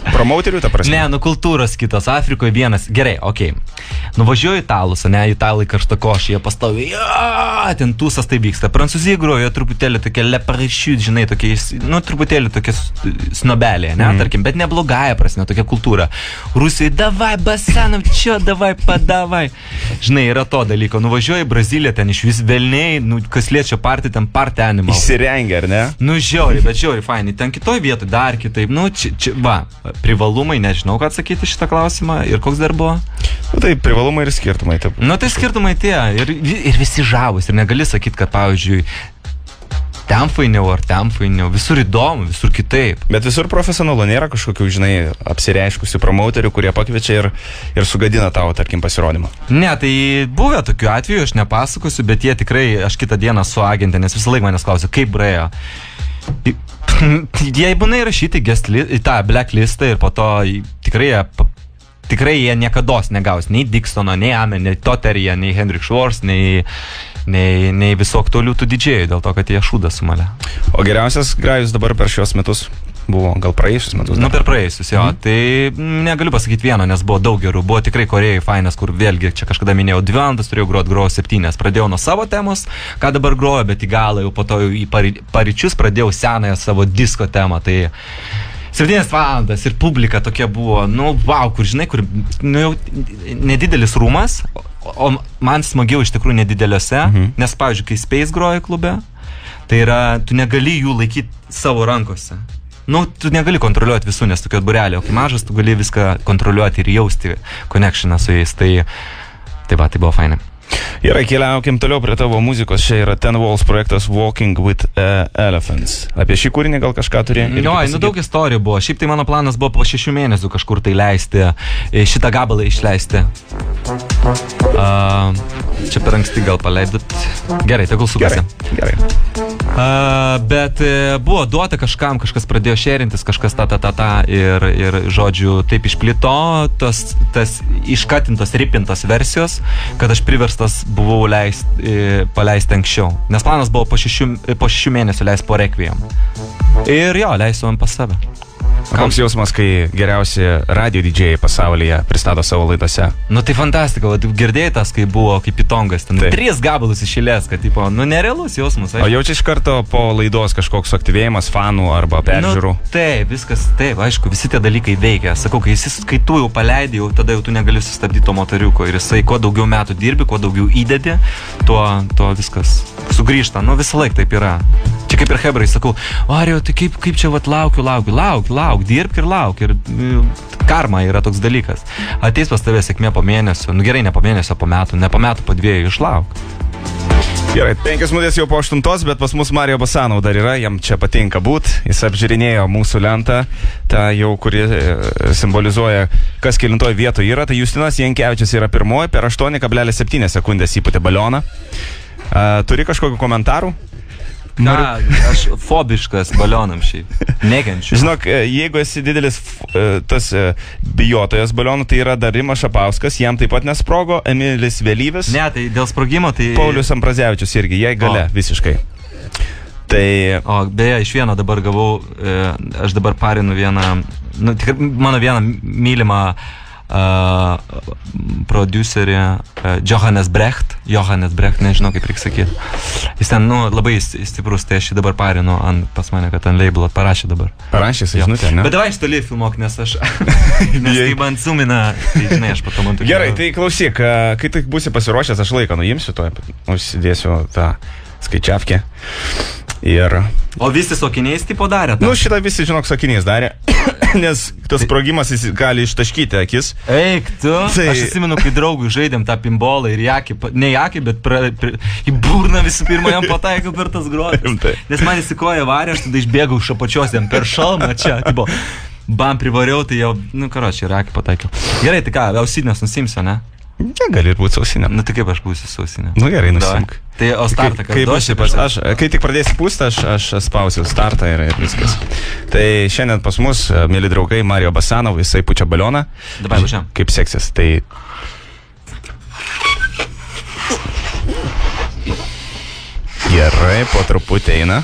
Promauterių, ta prasme? Ne, nu kultūros kitos. Afrikoje vienas. Gerai, okei. Nuvažiuoju italus, ne, italai karštakošiai, jie pastovi, ten tūsas tai vyksta. Prancūzijai grojo truputėlį tokia leparašiut, žinai, tokia, nu, truputėlį tokia snobelė, ne, tarkim, bet neblogąją prasme, tokia kultūra. Rusijai, davai, basanam, čia, davai, padavai. Žinai, yra to dalyko. Nuvažiuoju į Braziliją, ten iš vis velniai, nu, kas liečia partį, ten party animal. Įsirengia, ar ne? Nu, žiauri, bet žiauri, fainai. Ten kitoj vietoj dar kitaip. Nu, čia, va, privalumai, nežinau, ką atsakyti šitą klausimą. Ir koks dar buvo? Nu, tai privalumai ir skirtumai. Taip. Nu, tai skirtumai tie. Ir visi žavus. Ir negali sakyti, kad, pavyzdžiui, ten fainiau ar ten fainiau. Visur įdomu, visur kitaip. Bet visur profesionalu, nėra kažkokių, žinai, apsireiškusių promauterių, kurie pakviečia ir sugadina tavo, tarkim, pasirodymą. Ne, tai buvę tokių atvejų, aš nepasakosiu, bet jie tikrai, aš kitą dieną su agentė, nes visą laiką manęs klausė, kaip praėjo. Jie būna įrašyti į tą blacklistą ir po to tikrai jie niekados negaus nei Dixono, nei Amen, nei Toteryje, nei Hendrik Schwartz, nei visų aktualių tų didžėjų, dėl to, kad jie šūdą sumalė. O geriausias grajus dabar per šios metus buvo, gal praėjusius metus? Nu, per praėjusius, jo. Tai negaliu pasakyti vieno, nes buvo daug gerų. Buvo tikrai Korėjai fainas, kur vėlgi, čia kažkada minėjau 2 valandas, turėjau grojau 7. Pradėjau nuo savo temos, ką dabar groju, bet į galą jau po to į paryčius pradėjau senąją savo disko temą. Tai 7 valandas ir publika tokia buvo, nu, wow, kur žinai, kur, nu, jau nedidelis rūmas, o man smagiau iš tikrųjų nedideliuose, nes, pavyzdžiui, kai Space groja klube, tai yra, tu negali jų laikyti savo rankose. Nu, tu negali kontroliuoti visų, nes tokio burelio, o kai mažas, tu gali viską kontroliuoti ir jausti connectioną su jais, tai buvo fainai. Gerai, keliaukim toliau prie tavo muzikos. Čia yra Ten Walls projektas Walking with Elephants. Apie šį kūrinį gal kažką turi? Jo, nu daug istorijų buvo. Šiaip tai mano planas buvo po 6 mėnesių kažkur tai leisti, šitą gabalą išleisti. Čia per anksti gal paleidot. Gerai, tegul sukasi. Gerai. Bet buvo duota kažkam, kažkas pradėjo šėrintis, kažkas ir žodžiu taip išplito tas iškatintos, ripintos versijos, kad aš priverstas buvau paleisti anksčiau. Nes planas buvo po 6 mėnesių leisti po Requiem. Ir jo, leisiu man pas save. Koks jausmas, kai geriausi radio didžėjai pasaulyje pristato savo laidose? Nu tai fantastika, girdėjai tas, kai buvo kaip pitongas, ten 3 gabalus išėlės, kad tipo, nu nerealus jausmas. O jaučia iš karto po laidos kažkoks suaktyvėjimas fanų arba peržiūrų? Nu, taip, viskas, taip, aišku, visi tie dalykai veikia. Sakau, kai tu jau paleidai, tada jau tu negali sustabdyti to motoriuko ir jisai, kuo daugiau metų dirbi, kuo daugiau įdedi, tuo viskas sugrįžta. Nu visą laiką taip yra. Čia kaip ir hebrai, sakau, Ario, tai kaip čia vat lauk, dirbk ir lauk. Ir karma yra toks dalykas. Ateis pas tavę sėkmė po mėnesio, nu gerai, ne po mėnesio, po metų, ne po metų, po 2, išlauk. Gerai, 5 minutės jau po 8, bet pas mus Mario Basanov dar yra, jam čia patinka būt. Jis apžiūrinėjo mūsų lentą, tą jau, kuri simbolizuoja, kas kelintoj vietoje yra. Tai Justinas Jankevičius yra pirmoji, per 8,7 sekundės įpūtė balioną. Turi kažkokių komentarų? Ką, aš fobiškas balionam šiaip. Nekenčiu. Žinok, jeigu esi didelis tas bijotojas balionų, tai yra dar Rimas Šapauskas, jam taip pat nesprogo, Emilis Vėlyvis. Ne, tai dėl sprogimo, tai... Paulius Ambrazevičius irgi, jai gale visiškai. Tai... O, beje, iš vieno dabar gavau, aš dabar parinu vieną, nu, tikrai mano vieną mylimą prodiuserį Johannes Brecht, nežinau kaip reikia sakyti. Jis ten, nu, labai stiprus, tai aš jį dabar parinu pas mane, kad ant label'o parašė dabar. Parašė žinutę, ne? Bet davai iš toli filmuok, nes aš, nes kai man sumina, tai žinai, aš pato man tokia. Gerai, tai klausyk, kai tik būsi pasiruošęs, aš laiką nuimsiu, to užsidėsiu tą skaičiavkę. Ir... O visi su akiniais tipo darė? Nu, šitą visi, žinok, su akiniais darė, nes tas sprogimas jis gali ištaškyti akis. Eik, tu? Tai... Aš atsimenu, kai draugui žaidėm tą pinbolą ir į akį, ne į akį, bet į burną visų pirma jam pataikiau per tas grotas. Nes man įsikoja varė, aš tada išbėgau iš apačios jam per šalmą čia, tipo, bam privariau, tai jau, nu, karočiui, ir akį pataikiau. Gerai, tai ką, ausinės nusimsiu, ne? Ne, gali ir būti sausinė. Nu, tai kaip aš būsiu sausinė? Nu, gerai, nusimk. Tai o startą, kad duosi? Kai tik pradėsi pūstą, aš spausiu startą ir viskas. Tai šiandien pas mus, mėly draugai, Mario Basanov, jisai pučia balioną. Dabar važiam. Kaip seksis, tai... Gerai, po truputį eina.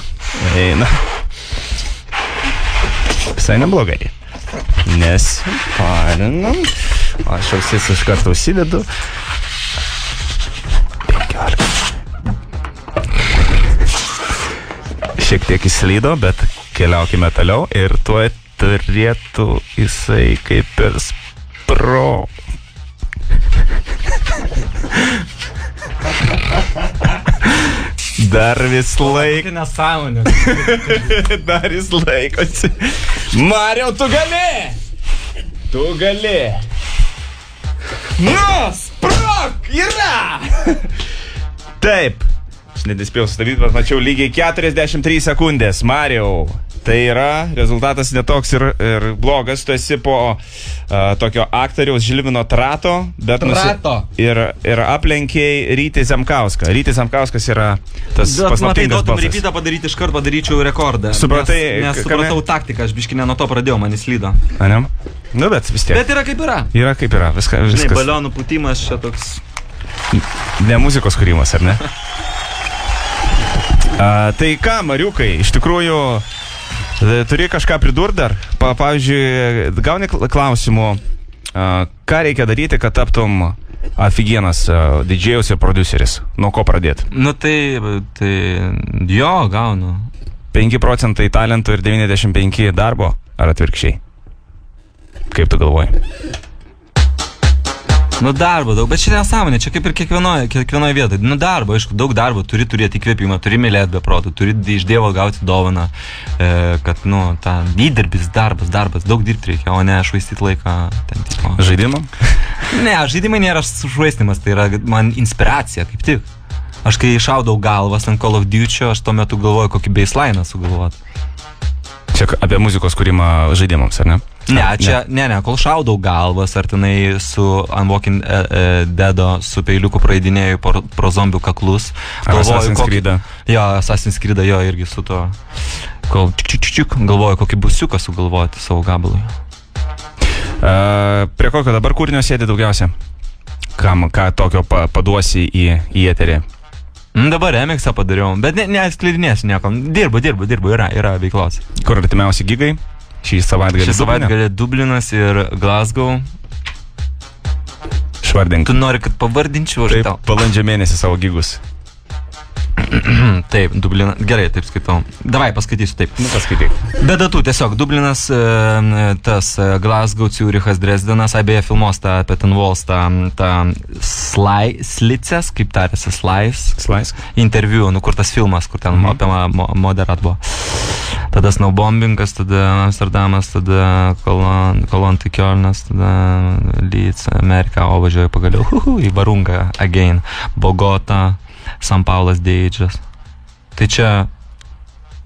Visai neblogai. Nesiparinam. Aš ausis iš karto užsidedu. 15. Šiek tiek įslydo, bet keliaukime toliau ir tuo turėtų jisai kaip ir spro. Dar vis laik. Dar vis laikosi. Mariau, tu gali! Tu gali! Nu, sprok! Yra! Taip. Aš nespėjau sustabdyti, bet mačiau lygiai 43 sekundės. Mariau, tai yra rezultatas netoks ir blogas. Tu esi po tokio aktoriaus Žilvino Trato, bet ir aplenkiai Rytį Zemkauską. Rytis Zemkauskas yra tas paslaptingas balsas. Matai, repeatą padaryti iškart padaryčiau rekordą. Supratai, nes supratau taktiką, aš biškinę nuo to pradėjau, man įslydo. Ne? Nu, bet vis tiek. Bet yra kaip yra. Yra kaip yra, viskas. Žinai, balionų pūtimas čia toks... Ne muzikos kūrimas, ar ne? Tai ką, Mariukai, iš tikrųjų, turi kažką pridurti dar? Pavyzdžiui, gauni klausimų, ką reikia daryti, kad taptum afigienas didžėjus ir produceris? Nuo ko pradėti? Nu tai jo, gaunu. 5% talentų ir 95% darbo, ar atvirkščiai? Kaip tu galvoji? Nu darbo daug, bet čia nesąmonė, čia kaip ir kiekvienoje vietoje. Nu darbo, aišku, daug darbo, turi turėti įkvėpimą, turi mylėti be proto, turi iš Dievo gauti dovaną, kad, nu, tą įdirbis, darbas, daug dirbti reikia, o ne švaistyti laiką ten tipo. Žaidimą? Ne, žaidimai nėra švaistimas, tai yra man inspiracija, kaip tik. Aš kai šaudau galvas ant Call of Duty, aš tuo metu galvoju, kokį baseline'ą sugalvoti. Čia apie muzikos kūrimą žaidimams, ar ne? Ne, kol šaudau galvas, ar tenai su Unwalking Deado su peiliuku praeidinėjau pro zombių kaklus. Ar Assassin's Creed'ą? Jo, Assassin's Creed'ą, jo, irgi su to. Kol galvoju, kokį busiuką sugalvoti savo gabalui. Prie kokio dabar kūrinio sėdi daugiausia? Ką tokio paduosi į eterį? Dabar remixą padariau, bet neatskleidinėsiu niekam. Dirbu, yra veiklos. Kur artimiausi gigai? Šį savaitgalį Dublinas ir Glasgow. Švardink. Tu nori, kad pavardinčiau aš tau? Taip, balandžio mėnesį savo gigus. Taip, Dublinas, gerai, taip skaitau. Davai, paskaitysiu taip. Nu, paskaityk. Be datų, tiesiog, Dublinas, tas Glasgow, Ciurichas, Dresdenas, beje, filmos tą Petten Walls, tą Slicės, kaip tarėsi, Slice. Interviu, nu, kur tas filmas, kur ten apie moderat buvo. Tada snowbombingas, tada Amsterdamas, tada Kolontai Kielnas, tada Leeds, Amerika, o važiuoju pagaliau į Varungą, again, Bogota, San Paulas Deidžas. Tai čia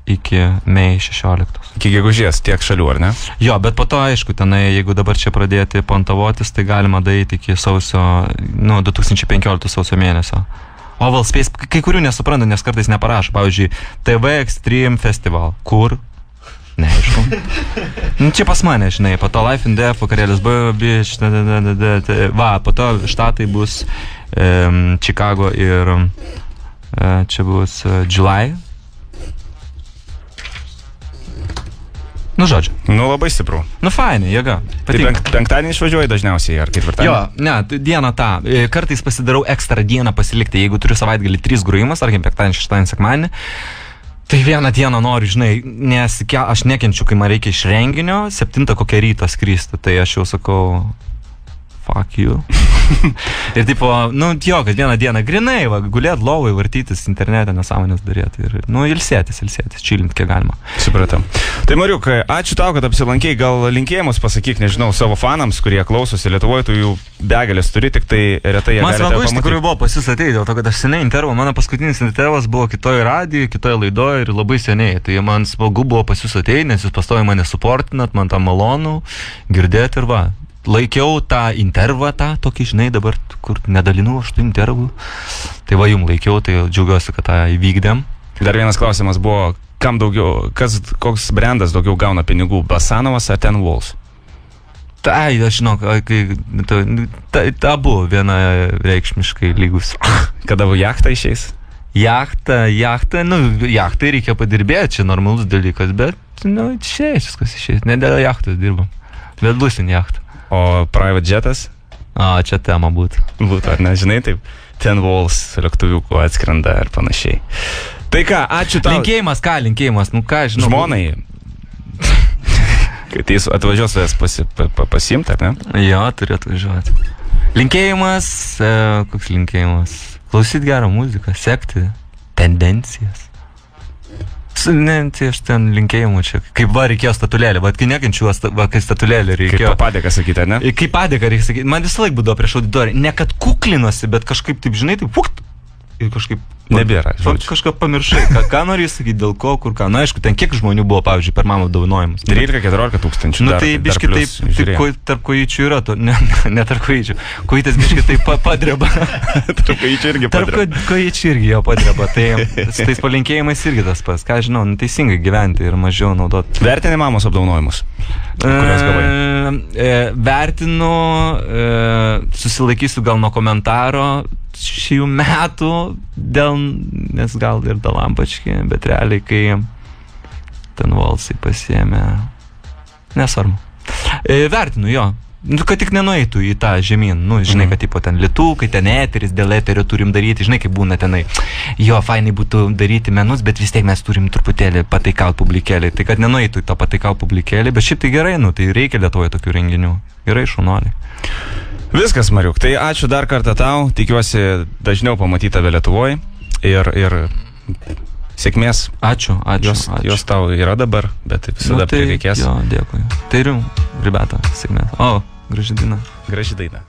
iki Mei 16. Iki gegužės tiek šalių, ar ne? Jo, bet po to, aišku, tenai, jeigu dabar čia pradėti pontavotis, tai galima daryti iki sausio, 2015 sausio mėnesio. Oval Space, kai kurių nesuprantu, nes kartais neparašo. Pavyzdžiui, TV Extreme Festival. Kur? Neaišku. Čia pas mane, žinai, po to Life in Death, vakarėlis Biš, va, po to štatai bus Chicago ir čia bus July. Nu, žodžiu. Nu, labai stipru. Nu, fainai, jėga. Tai penktadienį išvažiuoji dažniausiai, ar ketvirtadienį? Jo, ne, dieną tą. Kartais pasidarau ekstra dieną pasilikti, jeigu turiu savaitgalį 3 grojimas, ar penktadienį, šeštadienį, sekmadienį. Tai vieną dieną noriu, žinai, nes aš nekenčiu, kai man reikia iš renginio 7 kokią rytą skristi, tai aš jau sakau, fuck you. Ir tipo, nu, jo, kad vieną dieną grinai, va, gulėt lovai, vartytis internete, nesąmonės darėti ir, nu, ilsėtis, čilint, kiek galima. Supratam. Tai Mariuk, ačiū tau, kad apsilankei, gal linkėjimus pasakyk, nežinau, savo fanams, kurie klausosi Lietuvoje, tu jų begalės turi, tik tai retai jie gali tave pamatyti. Man smagu, iš tikrųjų buvo pas jūs ateiti, dėl to, kad aš seniai intervą, mano paskutinis intervas buvo kitoje radijoje, kitoje laidoje ir labai seniai, tai man smagu buvo pas jūs ateiti, nes jūs pastovi mane suportinat, man tą malonų girdėti ir va. Laikiau tą intervą, tą tokį, žinai, dabar, kur nedalinu aš tų intervų. Tai va, jum laikiau, tai džiaugiuosi, kad tą įvykdėm. Dar vienas klausimas buvo, kam daugiau, koks brandas daugiau gauna pinigų, Basanovas ar Ten Walls? Tai, aš žinau, abu viena reikšmiškai lygus. Kada jachtą išeis? Jachtą, nu, jachtai reikia padirbėti, čia normalus dalykas, bet, nu, išeis, viskas išeis. Ne dėl jachtos dirbam, bet bus in jachtą. O private jetas? Čia tema būtų. Būtų, ar ne, žinai, taip, Ten Walls lėktuviukų atskrenda ir panašiai. Tai ką, ačiū tau. Linkėjimas, nu ką, žinau. Žmonai. Kad jis atvažiuos pasiimti, ar ne? Jo, turėtų važiuoti. Linkėjimas, koks linkėjimas? Klausyt gerą muziką, sekti tendencijas. Ne, tai aš ten linkėjimų čia. Kaip va, reikėjo statulėlį. Va, kai nekenčiu, kai statulėlį reikėjo. Kaip padėką sakyti, ne? Kaip padėką reikia sakyti. Man visą laik būdavo prieš auditoriją. Ne kad kuklinosi, bet kažkaip taip, žinai, taip, fukt. Ir kažkaip... Nebėra, žodžiu. Kažką pamiršai. Ką nori sakyti, dėl ko, kur ką. Na, aišku, ten kiek žmonių buvo, pavyzdžiui, per mamą apdovanojimus. 13-14 tūkstančių. Nu, tai biški taip, tarp kojyčių yra to. Ne tarp kojyčių. Kojytės biški taip padreba. Tarp kojyčių irgi padreba. Tarp kojyčių irgi jo padreba. Tai su tais palinkėjimais irgi tas pas. Ką žinau, teisingai gyventi ir mažiau naudoti. Vertini mamos apdovanojimus? Kurios gavai? Vertinu, susilaikysiu gal nuo komentaro šių metų, nes gal ir Dalampački, bet realiai, kai Ten Walsai pasiėmė, nesvarbu. Vertinu, jo. Nu, kad tik nenueitų į tą žemyn. Nu, žinai, kad tipo ten lietų, kai ten eteris, dėl eterio turim daryti, žinai, kaip būna tenai. Jo, fainai būtų daryti menus, bet vis tiek mes turim truputėlį pataikaut publikėlį. Tai kad nenueitų į tą pataikaut publikėlį, bet šiaip tai gerai, nu, tai reikia Lietuvoje tokių renginių. Gerai, šaunuoliai. Viskas, Mariuk. Tai ačiū dar kartą tau. Tikiuosi dažniau pamatyti tave Lietuvoje. Ir sėkmės. Ačiū. Jos tau yra dabar, bet visada prireikės. Jo, dėkui. Tai ir jums, ribeta, sėkmės. O, graži daina. Graži daina.